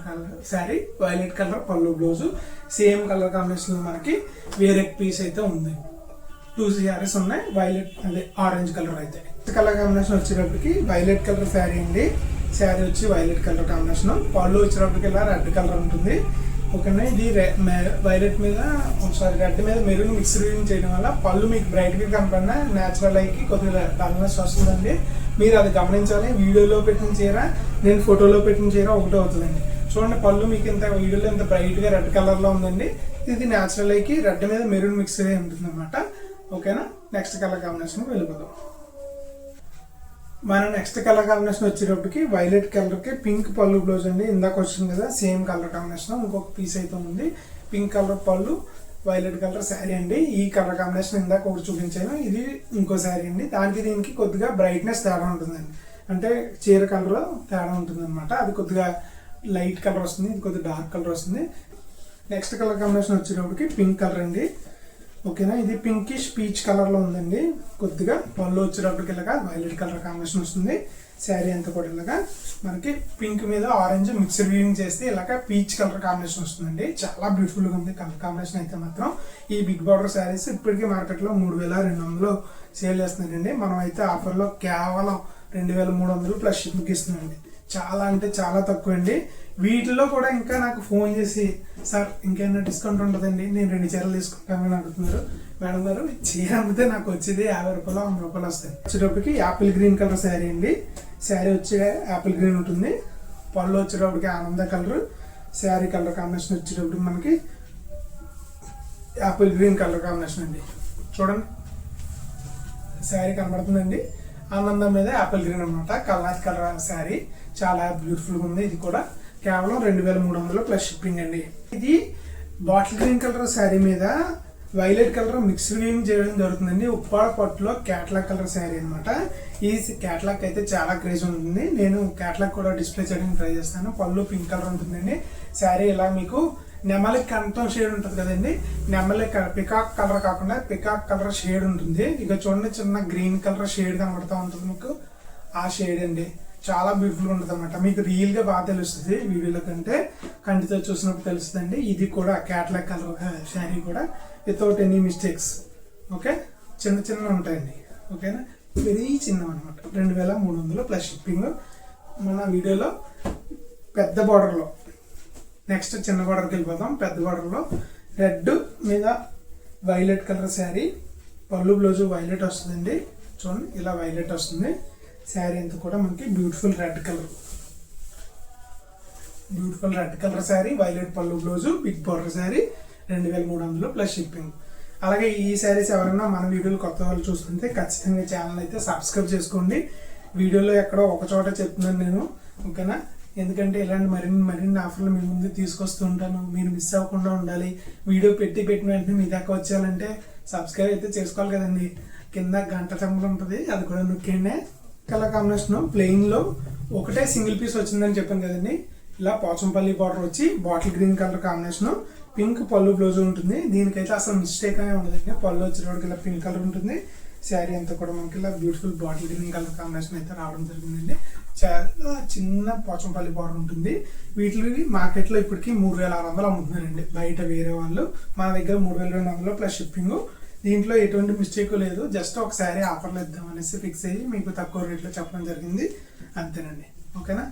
sari, violet colour పళ్ళు బ్లౌజు, సేమ్ కలర్ కాంబినేషన్ మనకి వేరే పీస్ అయితే ఉంది. 2 శారీస్ ఉన్నాయి, వైలెట్ అదే ఆరెంజ్ కలర్ అయితే. కలర్ కాంబినేషన్ వచ్చేటప్పటికి వైలెట్ కలర్ శారీ అండి. శారీ వచ్చి వైలెట్ కలర్ కాంబినేషన్, పళ్ళు వచ్చేటప్పటికి ఇలా రెడ్ కలర్ ఉంటుంది, ఓకేనా. ఇది వైలెట్ మీద సారీ రెడ్ మీద మెరూన్ మిక్స్డ్ చేయడం వల్ల పళ్ళు మీకు బ్రైట్గా కనపడినా న్యాచురల్ అయ్యి కొద్దిగా డల్నెస్ వస్తుందండి. మీరు అది గమనించాలి. వీడియోలో పెట్టిన చీర నేను ఫోటోలో పెట్టిన చీర ఒకటే అవుతుందండి. చూడండి, పళ్ళు మీకు ఇంత వీడియోలో ఇంత బ్రైట్గా రెడ్ కలర్లో ఉందండి, ఇది న్యాచురల్ అయ్యి రెడ్ మీద మెరూన్ మిక్స్ అయ్యి ఉంటుంది అనమాట, ఓకేనా. నెక్స్ట్ కలర్ కాంబినేషన్ వెళ్ళిపోదాం. మన నెక్స్ట్ కలర్ కాంబినేషన్ వచ్చేటప్పటికి వైలెట్ కలర్కి పింక్ పళ్ళు బ్లౌజ్ అండి. ఇందాక వచ్చింది కదా సేమ్ కలర్ కాంబినేషన్, ఇంకొక పీస్ అయితే ఉంది. పింక్ కలర్ పళ్ళు, వైలెట్ కలర్ శారీ అండి. ఈ కలర్ కాంబినేషన్ ఇందాక ఒకటి చూపించాను, ఇది ఇంకో శారీ అండి. దానికి దీనికి కొద్దిగా బ్రైట్నెస్ తేడా ఉంటుందండి, అంటే చీర కలర్ తేడా ఉంటుంది అనమాట. అది కొద్దిగా లైట్ కలర్ వస్తుంది, ఇది కొద్దిగా డార్క్ కలర్ వస్తుంది. నెక్స్ట్ కలర్ కాంబినేషన్ వచ్చేటప్పటికి పింక్ కలర్ అండి, ఓకేనా. ఇది పింకిష్ పీచ్ కలర్లో ఉందండి. కొద్దిగా పళ్ళు వచ్చేటప్పటికి ఇలాగా వైలెట్ కలర్ కాంబినేషన్ వస్తుంది. శారీ అంతా కూడా ఇలాగా మనకి పింక్ మీద ఆరెంజ్ మిక్స్డ్ వీవింగ్ చేస్తే ఇలాగ పీచ్ కలర్ కాంబినేషన్ వస్తుందండి. చాలా బ్యూటిఫుల్గా ఉంది కలర్ కాంబినేషన్ అయితే మాత్రం. ఈ బిగ్ బార్డర్ శారీస్ ఇప్పటికీ మార్కెట్లో 3200 సేల్ చేస్తున్నారండి. మనం అయితే ఆఫర్లో కేవలం 2300 ప్లస్ షిప్పింగ్ ఇస్తున్నామండి. చాలా అంటే చాలా తక్కువ అండి. వీటిలో కూడా ఇంకా నాకు ఫోన్ చేసి సార్ ఇంకేమైనా డిస్కౌంట్ ఉంటుందండి, నేను 2 చీరలు తీసుకుంటామని అడుగుతున్నారు. మేడం గారు, చీర అమ్మితే నాకు వచ్చేది 50 రూపాయలు 100 రూపాయలు వస్తాయి. వచ్చేటప్పటికి యాపిల్ గ్రీన్ కలర్ శారీ అండి. శారీ వచ్చే యాపిల్ గ్రీన్ ఉంటుంది, పళ్ళు వచ్చేటప్పటికి ఆనంద కలర్, శారీ కలర్ కాంబినేషన్ వచ్చేటప్పటికి మనకి యాపిల్ గ్రీన్ కలర్ కాంబినేషన్ అండి. చూడండి, శారీ కనబడుతుందండి, ఆనందం మీద యాపిల్ గ్రీన్ అనమాట. కల్నాథ్ కలర్ శారీ చాలా బ్యూటిఫుల్గా ఉంది. ఇది కూడా కేవలం 2300 ప్లస్ షిప్పింగ్ అండి. ఇది బాటిల్ గ్రీన్ కలర్ శారీ మీద వైలెట్ కలర్ మిక్స్డ్ వీవింగ్ చేయడం జరుగుతుందండి. ఉప్పాడ పట్టులో క్యాట్లాగ్ కలర్ శారీ అనమాట. ఈ క్యాట్లాగ్ అయితే చాలా క్రేజ్ ఉంటుంది. నేను క్యాట్లాగ్ కూడా డిస్ప్లే చేయడానికి ట్రై చేస్తాను. పళ్ళు పింక్ కలర్ ఉంటుందండి. శారీ ఇలా మీకు నెమలి కంఠం షేడ్ ఉంటుంది కదండి, నెమలి పికాక్ కలర్ కాకుండా పికాక్ కలర్ షేడ్ ఉంటుంది. ఇక చూడండి, చిన్న గ్రీన్ కలర్ షేడ్ కనబడుతూ ఉంటుంది మీకు, ఆ షేడ్ అండి. చాలా బ్యూటిఫుల్గా ఉంటుంది అనమాట. మీకు రియల్గా బాగా తెలుస్తుంది, వీడియోలో కంటే కంటితో చూసినప్పుడు తెలుస్తుందండి. ఇది కూడా క్యాట్లాగ్ కలర్ శారీ కూడా వితౌట్ ఎనీ మిస్టేక్స్, ఓకే. చిన్న చిన్న ఉంటాయండి, ఓకేనా. వెరీ చిన్నవి అనమాట. 2300 ప్లస్ షిప్పింగ్. మన వీడియోలో పెద్ద బార్డర్లో నెక్స్ట్ చిన్న బార్డర్కి వెళ్ళిపోతాం. పెద్ద బార్డర్లో రెడ్ మీద వైలెట్ కలర్ శారీ, పళ్ళు బ్లౌజు వైలెట్ వస్తుందండి. చూడండి, ఇలా వైలెట్ వస్తుంది. శారీ అంతా కూడా మనకి beautiful red colour sari, violet పళ్ళు blouse, big border sari, 2300 plus shipping. అలాగే ఈ శారీస్ ఎవరైనా మన వీడియోలు కొత్త వాళ్ళు చూస్తుంటే ఖచ్చితంగా ఛానల్ అయితే సబ్స్క్రైబ్ చేసుకోండి. వీడియోలో ఎక్కడో ఒక చోట చెప్తున్నాను నేను, ఓకేనా? ఎందుకంటే ఇలాంటి మరిన్ని ఆఫర్లు మీ ముందు తీసుకొస్తూ ఉంటాను. మీరు మిస్ అవ్వకుండా ఉండాలి. వీడియో పెట్టిన వెంటనే మీ దాకా వచ్చేయాలంటే సబ్స్క్రైబ్ అయితే చేసుకోవాలి కదండి. కింద గంట సింబల్ ఉంటుంది, అది కూడా నొక్కండి. కలర్ కాంబినేషన్ ప్లెయిన్లో ఒకటే సింగిల్ పీస్ వచ్చిందని చెప్పాను కదండి. ఇలా పోచంపల్లి బార్డర్ వచ్చి bottle green colour combination, pink పళ్ళు బ్లౌజ్ ఉంటుంది. దీనికైతే అసలు మిస్టేక్ అనే ఉండదండి. పళ్ళు వచ్చేటప్పటికి ఇలా పింక్ కలర్ ఉంటుంది. శారీ అంతా కూడా మనకి ఇలా beautiful bottle green colour combination అయితే రావడం జరిగిందండి. చాలా చిన్న పోచంపల్లి బార్డర్ ఉంటుంది. వీటికి మార్కెట్లో ఇప్పటికి 3600 అమ్ముతున్నారండి బయట వేరే వాళ్ళు. మన దగ్గర 3200 ప్లస్ షిప్పింగ్. దీంట్లో ఎటువంటి మిస్టేక్ లేదు. జస్ట్ ఒక శారీ ఆఫర్లు ఇద్దాం అనేసి ఫిక్స్ అయ్యి మీకు తక్కువ రేట్లో చెప్పడం జరిగింది, అంతేనండి. ఓకేనా?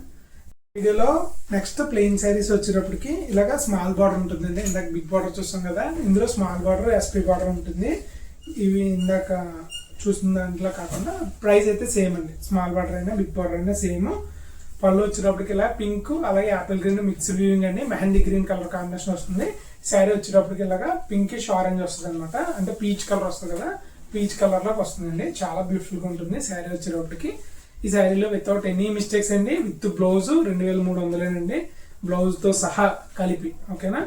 వీడియోలో నెక్స్ట్ ప్లెయిన్ శారీస్ వచ్చేటప్పటికి ఇలాగా స్మాల్ బార్డర్ ఉంటుందండి. ఇందాక బిగ్ బార్డర్ చూస్తాం కదా, ఇందులో స్మాల్ బార్డర్ ఎస్పీ బార్డర్ ఉంటుంది. ఇవి ఇందాక చూసిన దాంట్లో కాకుండా ప్రైస్ అయితే సేమ్ అండి. స్మాల్ బార్డర్ అయినా బిగ్ బార్డర్ అయినా సేమ్. పళ్ళు వచ్చేటప్పటికి ఇలా పింక్ అలాగే యాపిల్ గ్రీన్ మిక్స్డ్ వ్యూయింగ్ అండి. మెహందీ గ్రీన్ కలర్ కాంబినేషన్ వస్తుంది. శారీ వచ్చేటప్పటికి ఇలాగా పింకిష్ ఆరెంజ్ వస్తుంది అనమాట. అంటే పీచ్ కలర్ వస్తుంది కదా, పీచ్ కలర్ లోకి వస్తుందండి. చాలా బ్యూటిఫుల్ గా ఉంటుంది శారీ వచ్చేటప్పటికి. ఈ శారీలో వితౌట్ ఎనీ మిస్టేక్స్ అండి. విత్ బ్లౌజ్ 2300 అండి, బ్లౌజ్ తో సహా కలిపి. ఓకేనా?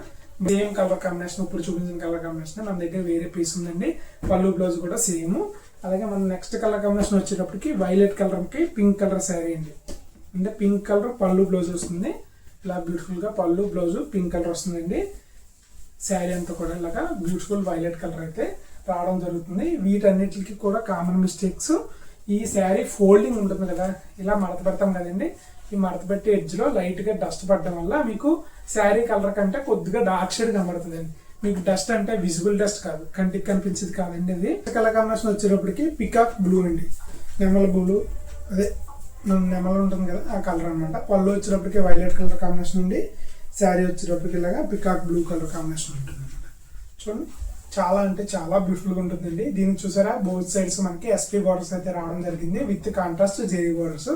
సేమ్ కలర్ కాంబినేషన్, ఇప్పుడు చూపించిన కలర్ కాంబినేషన్ మన దగ్గర వేరే పీస్ ఉందండి. పళ్ళు బ్లౌజ్ కూడా సేమ్. అలాగే మన నెక్స్ట్ కలర్ కాంబినేషన్ వచ్చేటప్పటికి వైలెట్ కలర్ కి పింక్ కలర్ శారీ అండి. అంటే పింక్ కలర్ పళ్ళు బ్లౌజ్ వస్తుంది. ఇలా బ్యూటిఫుల్ గా పళ్ళు బ్లౌజ్ పింక్ కలర్ వస్తుందండి. శారీ అంతా కూడా ఇలాగా బ్యూటిఫుల్ వైలెట్ కలర్ అయితే రావడం జరుగుతుంది. వీటన్నిటికి కూడా కామన్ మిస్టేక్స్, ఈ శారీ ఫోల్డింగ్ ఉంటుంది కదా, ఇలా మడత పెడతాం కదండి. ఈ మడత పెట్టి ఎడ్జ్ లో లైట్ గా డస్ట్ పడడం వల్ల మీకు శారీ కలర్ కంటే కొద్దిగా డార్క్ షేడ్ కనబడుతుంది అండి. మీకు డస్ట్ అంటే విజిబుల్ డస్ట్ కాదు, కంటికి కనిపించేది కాదండి. అది కలర్ కాంబినేషన్ వచ్చేటప్పటికి పికాక్ బ్లూ అండి, నెమల బ్లూ, అదే నెమల ఉంటుంది కదా ఆ కలర్ అనమాట. పళ్ళు వచ్చేటప్పటికి వైలెట్ కలర్ కాంబినేషన్ ఉండి, శారీ వచ్చేటప్పటికి ఇలాగా పికాక్ బ్లూ కలర్ కాంబినేషన్ ఉంటుంది అనమాట. చూడండి, చాలా అంటే చాలా బ్యూటిఫుల్ గా ఉంటుందండి. దీనికి చూసారా బోత్ సైడ్స్ మనకి ఎస్పీ బార్డర్స్ అయితే రావడం జరిగింది విత్ కాంట్రాస్ట్ జెరీ బార్డర్స్.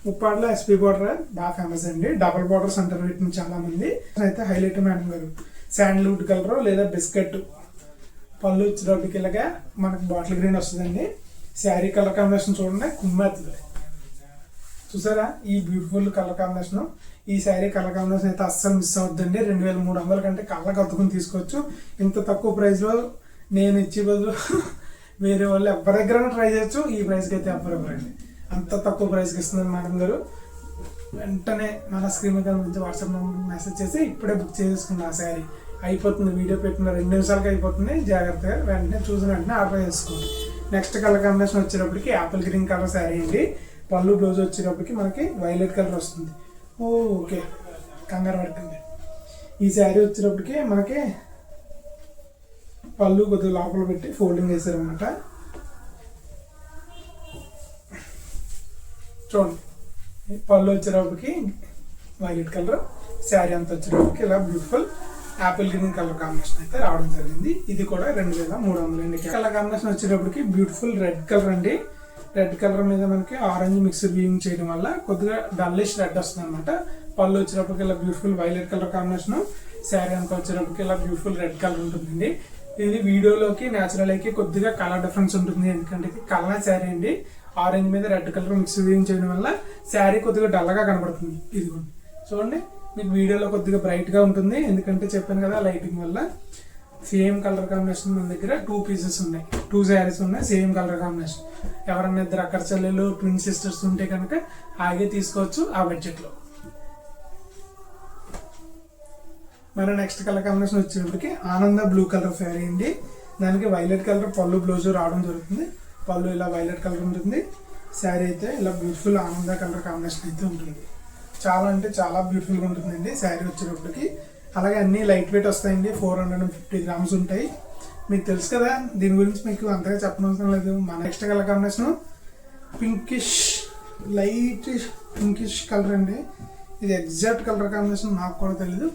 ముప్పాడులో ఎస్పీ బార్డర్ బాగా ఫేమస్ అండి. డబల్ బార్డర్స్ అంటారు వీటిని చాలా మంది. అయితే హైలైట్ మేడం గారు శాండల్వుడ్ కలర్ లేదా బిస్కెట్. పళ్ళు వచ్చేటప్పటికి ఇలాగా మనకి బాటిల్ గ్రీన్ వస్తుందండి. శారీ కలర్ కాంబినేషన్ చూడండి, కుమ్మేస్తుంది. చూసారా ఈ బ్యూటిఫుల్ కలర్ కాంబినేషన్. ఈ శారీ కలర్ కాంబినేషన్ అయితే అస్సలు మిస్ అవుతుందండి. 2300 కంటే కళ్ళకి అద్దుకుని తీసుకోవచ్చు. ఇంత తక్కువ ప్రైస్ లో నేను ఇచ్చే బదులు వేరే వాళ్ళు ఎవరి దగ్గర ట్రై చేయొచ్చు. ఈ ప్రైస్కి అయితే ఎవరండి అంత తక్కువ ప్రైస్కి ఇస్తుందని మేడం గారు. వెంటనే మన స్క్రీన్ మీద నుంచి వాట్సాప్ నెంబర్ మెసేజ్ చేసి ఇప్పుడే బుక్ చేసుకున్న ఆ శారీ అయిపోతుంది. వీడియో పెట్టిన 2 నిమిషాలకి అయిపోతుంది. జాగ్రత్తగా వెంటనే చూసిన వెంటనే ఆర్డర్ చేసుకోండి. నెక్స్ట్ కలర్ కాంబినేషన్ వచ్చేటప్పటికి యాపిల్ గ్రీన్ కలర్ శారీ అండి. పళ్ళు బ్లౌజ్ వచ్చేటప్పటికి మనకి వైలెట్ కలర్ వస్తుంది. ఓకే, కంగారు పడకండి. ఈ శారీ వచ్చేటప్పటికి మనకి పళ్ళు కొద్దిగా లోపల పెట్టి ఫోల్డింగ్ వేసారనమాట. చూడండి, పళ్ళు వచ్చేటప్పటికి వైలెట్ కలర్, శారీ అంతా వచ్చేటప్పటికి ఇలా beautiful Apple green colour combination అయితే రావడం జరిగింది. ఇది కూడా 2300 అండి. కలర్ కాంబినేషన్ వచ్చేటప్పటికి బ్యూటిఫుల్ రెడ్ కలర్ అండి. రెడ్ కలర్ మీద మనకి ఆరెంజ్ మిక్స్డ్ వ్యూయింగ్ చేయడం వల్ల కొద్దిగా డల్లిష్ రెడ్ వస్తుంది అనమాట. పళ్ళు వచ్చేటప్పటికి ఇలా beautiful violet colour combination, sari అంతా వచ్చేటప్పటికి ఇలా బ్యూటిఫుల్ రెడ్ కలర్ ఉంటుందండి. ఇది వీడియోలోకి న్యాచురల్ అయితే కొద్దిగా కలర్ డిఫరెన్స్ ఉంటుంది. ఎందుకంటే ఇది కలర్ శారీ అండి. ఆరెంజ్ మీద రెడ్ కలర్ మిక్స్ వ్యూయింగ్ చేయడం వల్ల శారీ కొద్దిగా డల్గా కనబడుతుంది. ఇది చూడండి, మీకు వీడియోలో కొద్దిగా బ్రైట్ గా ఉంటుంది. ఎందుకంటే చెప్పాను కదా లైటింగ్ వల్ల. సేమ్ కలర్ కాంబినేషన్ మన దగ్గర 2 పీసెస్ ఉన్నాయి, 2 శారీస్ ఉన్నాయి సేమ్ కలర్ కాంబినేషన్. ఎవరన్నా ఇద్దరు అక్కడ చెల్లెలు ట్విన్ సిస్టర్స్ ఉంటే కనుక ఆగే తీసుకోవచ్చు ఆ బడ్జెట్ లో. మన నెక్స్ట్ కలర్ కాంబినేషన్ వచ్చేటప్పటికి ఆనంద బ్లూ కలర్ శారీ అండి. దానికి వైలెట్ కలర్ పళ్ళు బ్లౌజ్ రావడం జరుగుతుంది. పళ్ళు ఇలా వైలెట్ కలర్ ఉంటుంది. శారీ అయితే ఇలా బ్యూటిఫుల్ ఆనంద కలర్ కాంబినేషన్ అయితే ఉంటుంది. చాలా అంటే చాలా బ్యూటిఫుల్ గా ఉంటుందండి శారీ వచ్చేటప్పటికి. అలాగే అన్ని లైట్ వెయిట్ వస్తాయండి. 450 గ్రామ్స్ ఉంటాయి. మీకు తెలుసు కదా, దీని గురించి మీకు అంతగా చెప్పనవసరం లేదు. మన next colour combination pinkish, light pinkish colour అండి. ఇది ఎగ్జాక్ట్ కలర్ కాంబినేషన్ నాకు కూడా తెలీదు.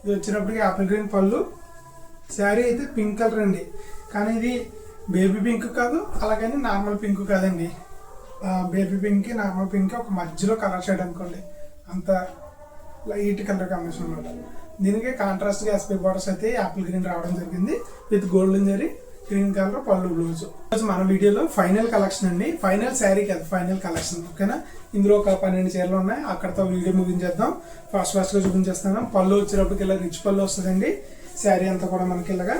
ఇది వచ్చినప్పటికి యాపిల్ గ్రీన్ పళ్ళు, శారీ అయితే పింక్ కలర్ అండి. కానీ ఇది బేబీ పింక్ కాదు, అలాగని నార్మల్ పింక్ కాదండి. బేబీ పింక్ నార్మల్ పింక్ ఒక మధ్యలో కలర్ షేడ్ అనుకోండి, అంత లైట్ కలర్ కాంబినేషన్ అనమాట. దీనికి కాంట్రాస్ట్ గా ఎస్పీ బార్డర్స్ అయితే యాపిల్ గ్రీన్ రావడం జరిగింది with golden zari green colour పళ్ళు బ్లౌజ్. మన వీడియోలో ఫైనల్ కలెక్షన్ అండి, ఫైనల్ శారీ కాదు ఫైనల్ కలెక్షన్. ఓకేనా, ఇందులో ఒక 12 చీరలు ఉన్నాయి. అక్కడతో వీడియో ముగించేద్దాం. ఫాస్ట్ గా చూపించేస్తాను. పళ్ళు వచ్చేటప్పటికి ఇలా రిచ్ పళ్ళు వస్తుందండి. శారీ అంతా కూడా మనకి ఇలాగా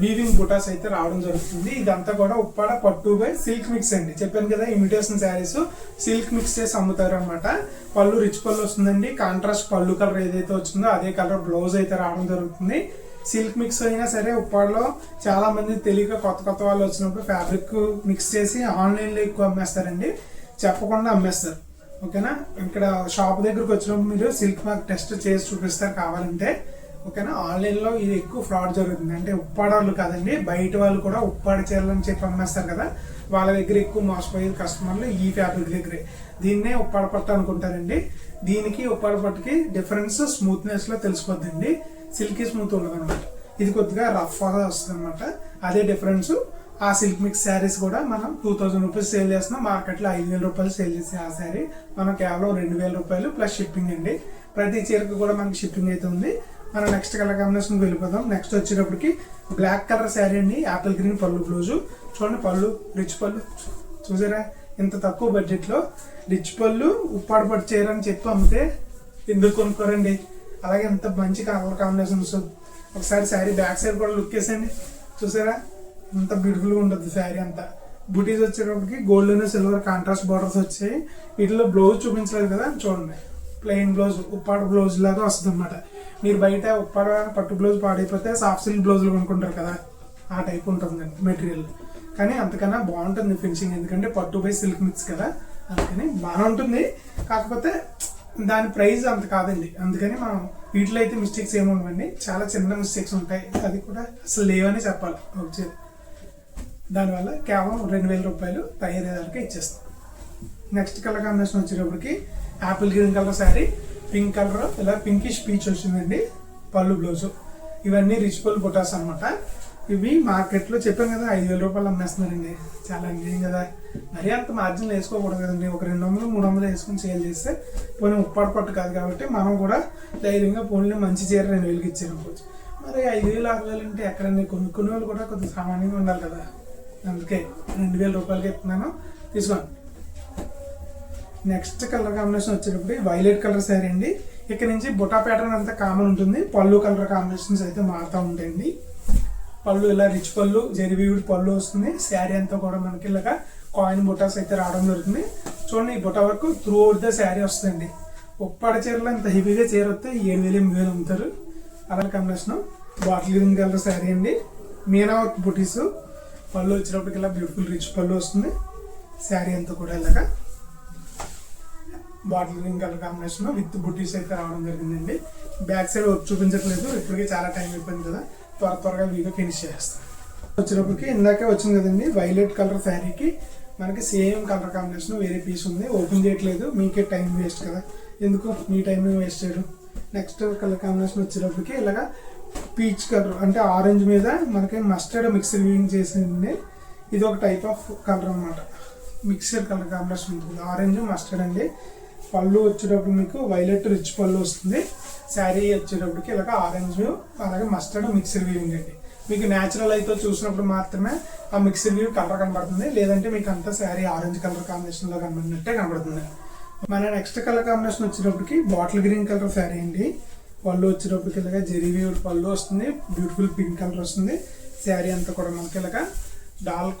వీవింగ్ బుటాస్ అయితే రావడం జరుగుతుంది. ఇదంతా కూడా ఉప్పాడ పట్టు బై సిల్క్ మిక్స్ అండి. చెప్పాను కదా, ఇమిటేషన్ శారీస్ సిల్క్ మిక్స్ చేసి అమ్ముతారు అనమాట. పళ్ళు రిచ్ పళ్ళు వస్తుందండి. కాంట్రాస్ట్ పళ్ళు కలర్ ఏదైతే వచ్చిందో అదే కలర్ బ్లౌజ్ అయితే రావడం జరుగుతుంది. సిల్క్ మిక్స్ అయినా సరే ఉప్పాడలో చాలా మంది తెలియక కొత్త వాళ్ళు వచ్చినప్పుడు ఫ్యాబ్రిక్ మిక్స్ చేసి ఆన్లైన్లో ఎక్కువ అమ్మేస్తారండి, చెప్పకుండా అమ్మేస్తారు. ఓకేనా, ఇక్కడ షాప్ దగ్గరకు వచ్చినప్పుడు మీరు సిల్క్ మార్క్ టెస్ట్ చేసి చూపిస్తారు కావాలంటే. ఓకేనా, ఆన్లైన్లో ఇది ఎక్కువ ఫ్రాడ్ జరుగుతుంది. అంటే ఉప్పాడ వాళ్ళు కాదండి, బయట వాళ్ళు కూడా ఉప్పాడ చీరలు అని చెప్పి అమ్మేస్తారు కదా, వాళ్ళ దగ్గర ఎక్కువ మోసపోయేది కస్టమర్లు ఈ ఫ్యాబ్రిక్ దగ్గరే. దీన్నే ఉప్పాడ పట్టు అనుకుంటారండి. దీనికి ఉప్పాడ పట్టుకి డిఫరెన్స్ స్మూత్నెస్ లో తెలిసిపోద్దండి. సిల్కీ స్మూత్ ఉండదు అనమాట, ఇది కొద్దిగా రఫ్ గా వస్తుంది అనమాట. అదే డిఫరెన్స్. ఆ సిల్క్ మిక్స్ శారీస్ కూడా మనం 2000 రూపీస్ సేల్ చేస్తున్నాం. మార్కెట్లో 5000 రూపాయలు సేల్ చేసే ఆ శారీ మనం కేవలం 2000 రూపాయలు ప్లస్ షిప్పింగ్ అండి. ప్రతి చీరకు కూడా మనకి షిప్పింగ్ అయితే ఉంది. మనం నెక్స్ట్ కలర్ కాంబినేషన్ వెళ్ళిపోదాం. నెక్స్ట్ వచ్చేటప్పటికి బ్లాక్ కలర్ శారీ అండి, యాపిల్ గ్రీన్ పళ్ళు బ్లౌజు. చూడండి, పళ్ళు రిచ్ పళ్ళు చూసారా, ఇంత తక్కువ బడ్జెట్ లో రిచ్ పళ్ళు ఉప్పాడ పట్టు చీర అని చెప్పి అమ్మితే ఎందుకు కొనుక్కోరండి. అలాగే ఎంత మంచి కలర్ కాంబినేషన్స్. ఒకసారి శారీ బ్యాక్ సైడ్ కూడా లుక్ వేసండి, చూసారా ఎంత బ్యూటిఫుల్ గా ఉంటుంది శారీ అంతా. బుటీస్ వచ్చేటప్పటికి గోల్డ్ సిల్వర్ కాంట్రాస్ట్ బార్డర్స్ వచ్చాయి. వీటిలో బ్లౌజ్ చూపించలేదు కదా, చూడండి ప్లెయిన్ బ్లౌజ్ ఉప్పాడ బ్లౌజ్ లాగా వస్తుంది అనమాట. మీరు బయట ఉప్పాడ పట్టు బ్లౌజ్ పాడైపోతే సాఫ్ట్ సిల్క్ బ్లౌజులు కొనుక్కుంటారు కదా, ఆ టైప్ ఉంటుందండి మెటీరియల్. కానీ అంతకన్నా బాగుంటుంది ఫినిషింగ్, ఎందుకంటే పట్టు బై సిల్క్ మిక్స్ కదా, అందుకని బాగా ఉంటుంది. కాకపోతే దాని ప్రైస్ అంత కాదండి, అందుకని మనం వీటిలో అయితే మిస్టేక్స్ ఏమి ఉండవండి, చాలా చిన్న మిస్టేక్స్ ఉంటాయి. అది కూడా అసలు లేవని చెప్పాలి వచ్చేది. దానివల్ల కేవలం 2000 రూపాయలు తయారయ్యేదానికి ఇచ్చేస్తాం. నెక్స్ట్ కలర్ కాంబినేషన్ వచ్చేటప్పటికి Apple green colour sari, pink colour ఇలా పింకిష్ పీచ్ వచ్చిందండి, పళ్ళు బ్లౌజ్. ఇవన్నీ రిచ్ పళ్ళు బుటాస్ అనమాట. ఇవి మార్కెట్లో చెప్పాను కదా 5000 రూపాయలు అమ్మేస్తున్నారండి, చాలా అన్యాయం కదా. మరీ అంత మార్జిన్లు వేసుకోకూడదు కదండి. ఒక 200 300 వేసుకుని సేల్ చేస్తే పోనీ ఉప్పాడ పట్టు కాదు కాబట్టి మనం కూడా ధైర్యంగా పోనీ మంచి చీర 2000కి ఇచ్చేయకపోవచ్చు. మరి 5000 6000 అంటే ఎక్కడన్నా కొనుక్కునే వాళ్ళు కూడా కొద్దిగా సామాన్యంగా ఉండాలి కదా, అందుకే 2000 రూపాయలకి ఇస్తున్నాను, తీసుకోండి. నెక్స్ట్ కలర్ కాంబినేషన్ వచ్చేటప్పుడు వైలెట్ కలర్ శారీ అండి. ఇక్కడ నుంచి బుటా ప్యాటర్న్ అంతా కామన్ ఉంటుంది, పళ్ళు కలర్ కాంబినేషన్స్ అయితే మారుతూ ఉంటాయండి. పళ్ళు ఇలా రిచ్ పళ్ళు జెరీవీవుడ్ పళ్ళు వస్తుంది. శారీ అంతా కూడా మనకి ఇలాగా కాయిన్ బుటాస్ అయితే రావడం జరుగుతుంది. చూడండి, ఈ బుటా వరకు త్రూ అవుట్ ద శారీ వస్తుందండి. ఉప్పాడ చీరలో ఇంత హెవీగా చీర వస్తే 7000 8000 అమ్ముతారు. Colour combination bottle green colour sari అండి, మీనా వర్క్ బుటీస్. పళ్ళు వచ్చినప్పటికి ఇలా బ్యూటిఫుల్ రిచ్ పళ్ళు వస్తుంది. శారీ అంతా కూడా ఇలాగా bottle green colour combination with బుటీస్ అయితే రావడం జరిగిందండి. బ్యాక్ సైడ్ వర్క్ చూపించట్లేదు, ఇప్పటికే చాలా టైం అయిపోయింది కదా, త్వరగా వీడియో ఫినిష్ చేస్తాను. వచ్చినప్పటికి ఇందాకే వచ్చింది కదండి వైలెట్ కలర్ శారీకి మనకి సేమ్ కలర్ కాంబినేషన్ వేరే పీస్ ఉంది, ఓపెన్ చేయట్లేదు, మీకే టైం వేస్ట్ కదా, ఎందుకు మీ టైం వేస్ట్ చేయడం. నెక్స్ట్ కలర్ కాంబినేషన్ వచ్చేటప్పటికి ఇలాగా పీచ్ కలర్ అంటే ఆరెంజ్ మీద మనకి మస్టర్డ్ మిక్సర్ వీవింగ్ చేసింది. ఇది ఒక టైప్ ఆఫ్ కలర్ అనమాట, మిక్సర్ కలర్ కాంబినేషన్ ఉంటుంది, ఆరెంజ్ మస్టర్డ్ అండి. పళ్ళు వచ్చేటప్పుడు మీకు వైలెట్ రిచ్ పళ్ళు వస్తుంది. శారీ వచ్చేటప్పటికి ఇలాగ ఆరెంజ్ అలాగే మస్టర్డ్ మిక్సర్ వీవింగ్ అండి. మీకు న్యాచురల్ అయితే చూసినప్పుడు మాత్రమే ఆ మిక్సర్ వీవ్ కలర్ కనబడుతుంది, లేదంటే మీకు అంతా శారీ ఆరెంజ్ కలర్ కాంబినేషన్లో కనబడినట్టే కనబడుతుంది. మన నెక్స్ట్ కలర్ కాంబినేషన్ వచ్చేటప్పటికి బాటిల్ గ్రీన్ కలర్ శారీ అండి. పళ్ళు వచ్చేటప్పటికి ఇలాగ జెరీవీవుడ్ పళ్ళు వస్తుంది, బ్యూటిఫుల్ పింక్ కలర్ వస్తుంది. శారీ అంతా కూడా మనకి ఇలాగ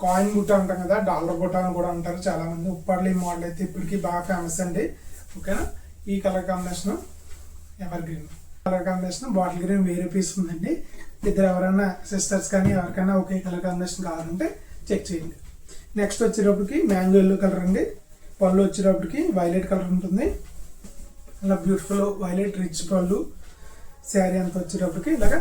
కాయిన్ బుట్ట అంటాం కదా, డాలర్ బుట్ట అని కూడా అంటారు చాలా మంది. ఉప్పాడలో ఈ మోడల్ అయితే ఇప్పటికీ బాగా ఫేమస్ అండి. ఓకేనా, ఈ colour combination ever green colour combination, bottle green వేరే పీస్ ఉందండి. ఇద్దరు ఎవరైనా సిస్టర్స్ కానీ ఎవరికైనా ఒకే కలర్ కాంబినేషన్ కావాలంటే చెక్ చేయండి. నెక్స్ట్ వచ్చేటప్పటికి మ్యాంగో ఎల్లో కలర్ అండి. పళ్ళు వచ్చేటప్పటికి వైలెట్ కలర్ ఉంటుంది, అలా బ్యూటిఫుల్ వైలెట్ రిచ్ పళ్ళు. శారీ అంతా వచ్చేటప్పటికి ఇలాగ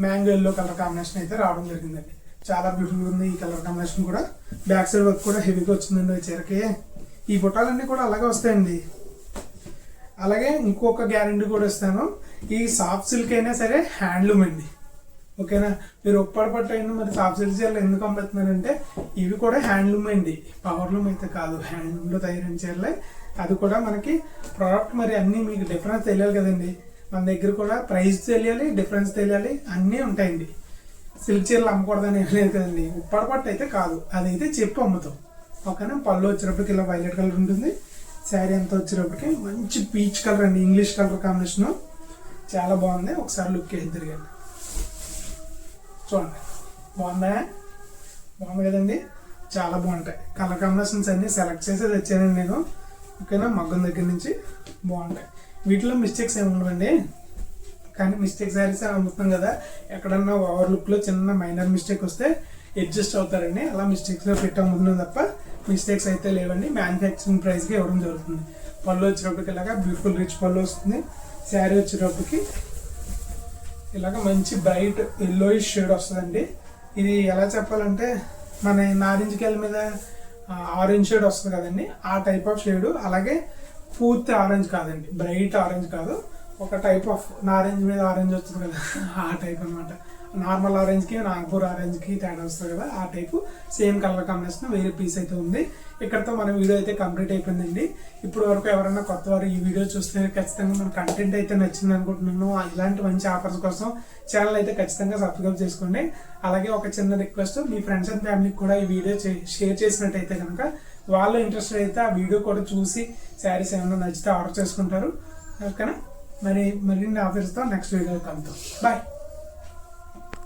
మ్యాంగో ఎల్లో కలర్ కాంబినేషన్ అయితే రావడం జరిగిందండి. చాలా బ్యూటిఫుల్ ఉంది ఈ కలర్ కాంబినేషన్ కూడా. బ్యాక్ సైడ్ వర్క్ కూడా హెవీగా వచ్చిందండి ఈ చీరకి. ఈ బుట్టాలన్నీ కూడా అలాగే వస్తాయండి. అలాగే ఇంకొక గ్యారెంటీ కూడా ఇస్తాను, ఈ సాఫ్ట్ సిల్క్ అయినా సరే హ్యాండ్లూమ్ అండి. ఓకేనా, మీరు ఉప్పాడ పట్టు అయినా మరి సాఫ్ట్ సిల్క్ చీరలు ఎందుకు అమ్ముతున్నారంటే ఇవి కూడా హ్యాండ్లూమ్ అండి, పవర్లూమ్ అయితే కాదు, హ్యాండ్లూమ్లో తయారైన చీరలే. అది కూడా మనకి ప్రోడక్ట్ మరి అన్నీ మీకు డిఫరెన్స్ తెలియాలి కదండి. మన దగ్గర కూడా ప్రైస్ తెలియాలి, డిఫరెన్స్ తెలియాలి, అన్నీ ఉంటాయండి. సిల్క్ చీరలు అమ్మకూడదని ఏం లేదు కదండి. ఉప్పాడ పట్టు అయితే కాదు, అదైతే చెప్పి అమ్ముతాం. ఓకేనా. పళ్ళు వచ్చేటప్పటికి ఇలా వైలెట్ కలర్ ఉంటుంది. శారీ అంతా వచ్చేటప్పటికి మంచి పీచ్ కలర్ అండి, ఇంగ్లీష్ కలర్ కాంబినేషన్, చాలా బాగుంది. ఒకసారి లుక్ వేసి తిరిగండి, చూడండి. బాగుందా? బాగుంది కదండి, చాలా బాగుంటాయి. కలర్ కాంబినేషన్స్ అన్ని సెలెక్ట్ చేసి తెచ్చానండి నేను. ఓకేనా. మగ్గం దగ్గర నుంచి బాగుంటాయి. వీటిలో మిస్టేక్స్ ఏమి ఉండవండి, కానీ మిస్టేక్ శారీస్ అమ్ముతాం కదా, ఎక్కడన్నా ఓవర్ లుక్లో చిన్న మైనర్ మిస్టేక్ వస్తే అడ్జస్ట్ అవుతారండి. అలా మిస్టేక్స్లో పెట్టి అమ్ముతున్నాం తప్ప మిస్టేక్స్ అయితే లేవండి. మ్యానుఫ్యాక్చరింగ్ ప్రైస్కి ఇవ్వడం జరుగుతుంది. పళ్ళు వచ్చేటప్పటికి ఇలాగా బ్యూటిఫుల్ రిచ్ పళ్ళు వస్తుంది. శారీ వచ్చేటప్పటికి ఇలాగ మంచి బ్రైట్ ఎల్లోయిష్ షేడ్ వస్తుందండి. ఇది ఎలా చెప్పాలంటే మన నారింజకాయల మీద ఆరెంజ్ షేడ్ వస్తుంది కదండి, ఆ టైప్ ఆఫ్ షేడు. అలాగే పూర్తి ఆరెంజ్ కాదండి, బ్రైట్ ఆరెంజ్ కాదు, ఒక టైప్ ఆఫ్ నారెంజ్ మీద ఆరెంజ్ వస్తుంది కదా, ఆ టైప్ అనమాట. నార్మల్ ఆరెంజ్కి నాగపూర్ ఆరెంజ్కి తేడా వస్తుంది కదా, ఆ టైపు. సేమ్ కలర్ కాంబినేషన్, వేరే పీస్ అయితే ఉంది. ఇక్కడతో మన వీడియో అయితే కంప్లీట్ అయిపోయిందండి. ఇప్పుడు వరకు ఎవరైనా కొత్త వారు ఈ వీడియో చూస్తే ఖచ్చితంగా మన కంటెంట్ అయితే నచ్చింది అనుకుంటున్నాను. ఇలాంటి మంచి ఆఫర్స్ కోసం ఛానల్ అయితే ఖచ్చితంగా సబ్స్క్రైబ్ చేసుకోండి. అలాగే ఒక చిన్న రిక్వెస్ట్, మీ ఫ్రెండ్స్ అండ్ ఫ్యామిలీకి కూడా ఈ వీడియో షేర్ చేసినట్టయితే కనుక వాళ్ళు ఇంట్రెస్ట్ అయితే ఆ వీడియో కూడా చూసి శారీస్ ఏమైనా నచ్చితే ఆర్డర్ చేసుకుంటారు. ఓకేనా. మరిన్ని ఆఫర్స్తో నెక్స్ట్ వీడియో కలుద్దాం. బాయ్.